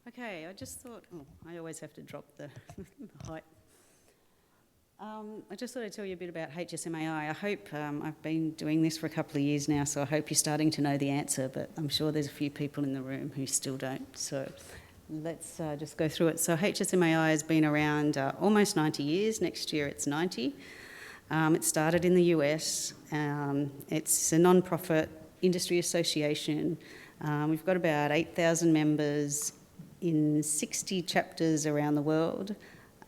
Okay, I just thought, I always have to drop the height. I just thought I'd tell you a bit about HSMAI. I hope, I've been doing this for a couple of years now, so I hope you're starting to know the answer, but I'm sure there's a few people in the room who still don't. So let's just go through it. So HSMAI has been around almost 90 years. Next year it's 90. It started in the US. It's a non-profit industry association. We've got about 8,000 members in 60 chapters around the world,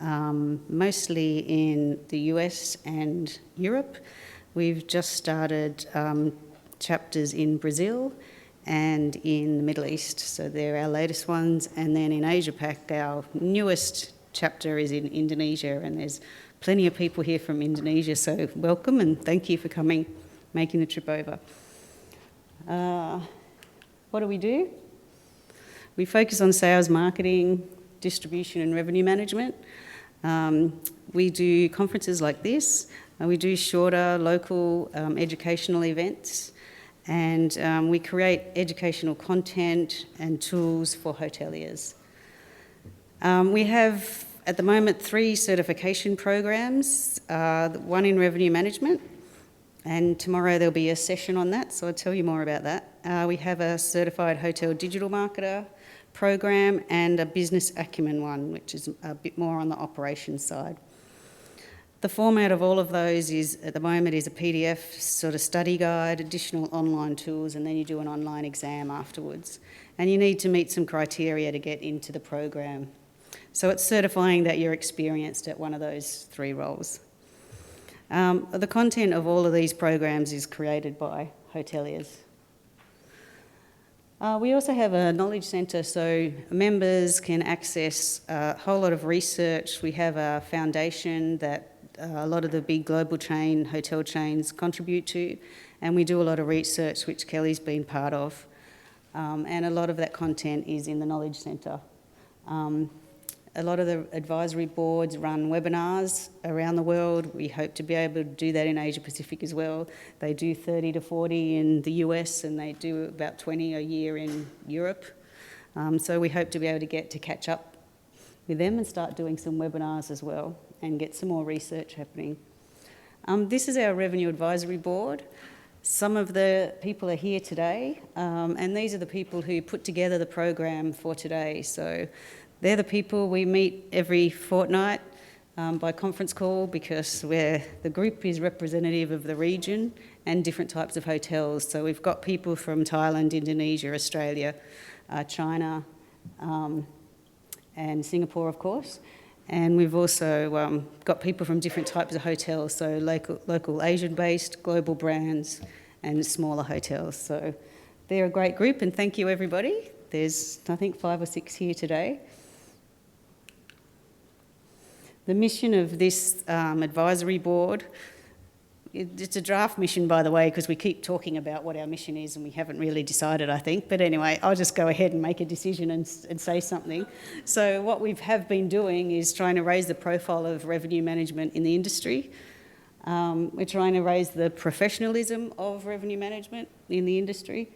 mostly in the US and Europe. We've just started chapters in Brazil and in the Middle East, so they're our latest ones. And then in Asia Pac, our newest chapter is in Indonesia, and there's plenty of people here from Indonesia, so welcome and thank you for coming, making the trip over. What do? We focus on sales, marketing, distribution and revenue management. We do conferences like this. We do shorter local educational events, and we create educational content and tools for hoteliers. We have at the moment 3 certification programs, one in revenue management, and tomorrow there'll be a session on that, so I'll tell you more about that. We have a certified hotel digital marketer program and a business acumen one, which is a bit more on the operations side. The format of all of those is, at the moment, is a PDF sort of study guide, additional online tools, and then you do an online exam afterwards. And you need to meet some criteria to get into the program. So it's certifying that you're experienced at one of those 3 roles. The content of all of these programs is created by hoteliers. We also have a knowledge centre, so members can access a whole lot of research. We have a foundation that a lot of the big global hotel chains contribute to, and we do a lot of research which Kelly's been part of, and a lot of that content is in the knowledge centre. A lot of the advisory boards run webinars around the world. We hope to be able to do that in Asia Pacific as well. They do 30 to 40 in the US, and they do about 20 a year in Europe. So we hope to be able to catch up with them and start doing some webinars as well and get some more research happening. This is our revenue advisory board. Some of the people are here today, and these are the people who put together the program for today. So they're the people we meet every fortnight by conference call, because the group is representative of the region and different types of hotels. So we've got people from Thailand, Indonesia, Australia, China, and Singapore, of course. And we've also got people from different types of hotels, so local Asian-based, global brands, and smaller hotels. So they're a great group, and thank you, everybody. There's, I think, 5 or 6 here today. The mission of this advisory board, it's a draft mission, by the way, because we keep talking about what our mission is and we haven't really decided, I think. But anyway, I'll just go ahead and make a decision and say something. So what we have been doing is trying to raise the profile of revenue management in the industry. We're trying to raise the professionalism of revenue management in the industry.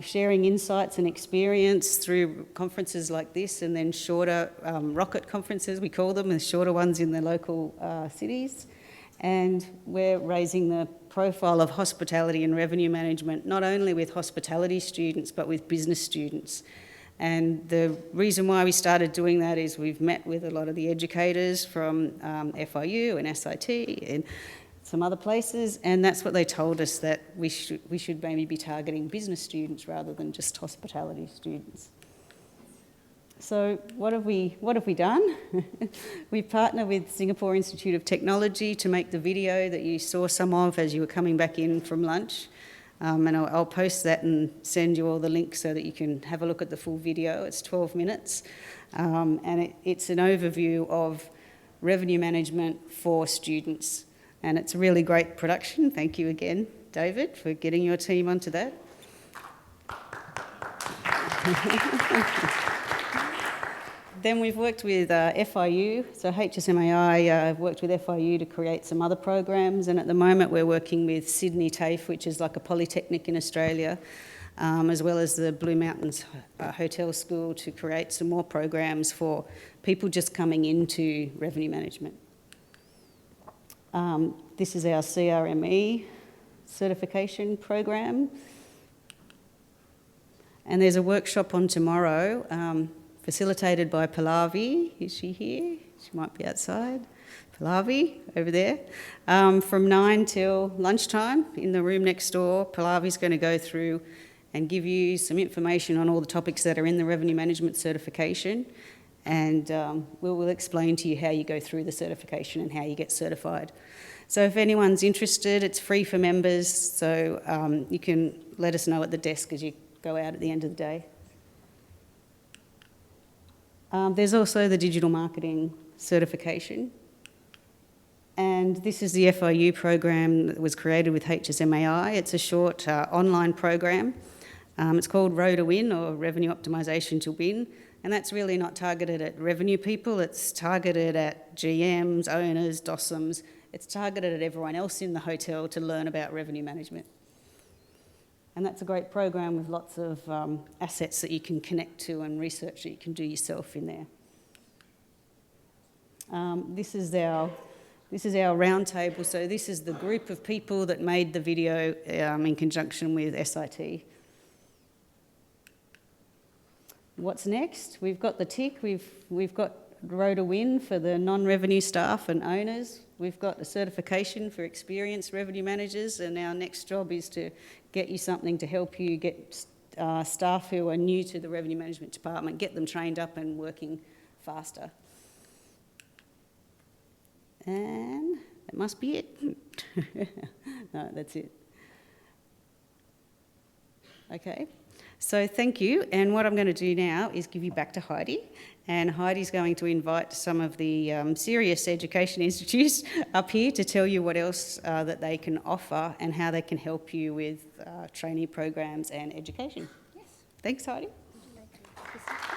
Sharing insights and experience through conferences like this, and then shorter rocket conferences, we call them, the shorter ones in the local cities. And we're raising the profile of hospitality and revenue management, not only with hospitality students, but with business students. And the reason why we started doing that is we've met with a lot of the educators from FIU and SIT and some other places, and that's what they told us, that we should maybe be targeting business students rather than just hospitality students. So what have we done? We've partnered with Singapore Institute of Technology to make the video that you saw some of as you were coming back in from lunch. And I'll post that and send you all the links so that you can have a look at the full video. It's 12 minutes, and it's an overview of revenue management for students. And it's a really great production. Thank you again, David, for getting your team onto that. Then we've worked with FIU, so HSMAI have worked with FIU to create some other programs, and at the moment we're working with Sydney TAFE, which is like a polytechnic in Australia, as well as the Blue Mountains Hotel School to create some more programs for people just coming into revenue management. This is our CRME certification program. And there's a workshop on tomorrow, facilitated by Pallavi. Is she here? She might be outside. Pallavi, over there. From 9 till lunchtime in the room next door, Pallavi's going to go through and give you some information on all the topics that are in the revenue management certification. And we'll explain to you how you go through the certification and how you get certified. So if anyone's interested, it's free for members, so you can let us know at the desk as you go out at the end of the day. There's also the digital marketing certification. And this is the FIU program that was created with HSMAI. It's a short online program. It's called Row to Win, or Revenue Optimisation to Win. And that's really not targeted at revenue people. It's targeted at GMs, owners, DOSMs. It's targeted at everyone else in the hotel to learn about revenue management. And that's a great program with lots of assets that you can connect to and research that you can do yourself in there. This is our roundtable. So this is the group of people that made the video in conjunction with SIT. What's next? We've got the tick. We've got Row to Win for the non-revenue staff and owners. We've got the certification for experienced revenue managers, and our next job is to get you something to help you get staff who are new to the revenue management department, get them trained up and working faster. And that must be it. No, that's it. Okay, so thank you. And what I'm going to do now is give you back to Heidi. And Heidi's going to invite some of the serious education institutes up here to tell you what else that they can offer and how they can help you with trainee programs and education. Yes. Thanks, Heidi. Would you like to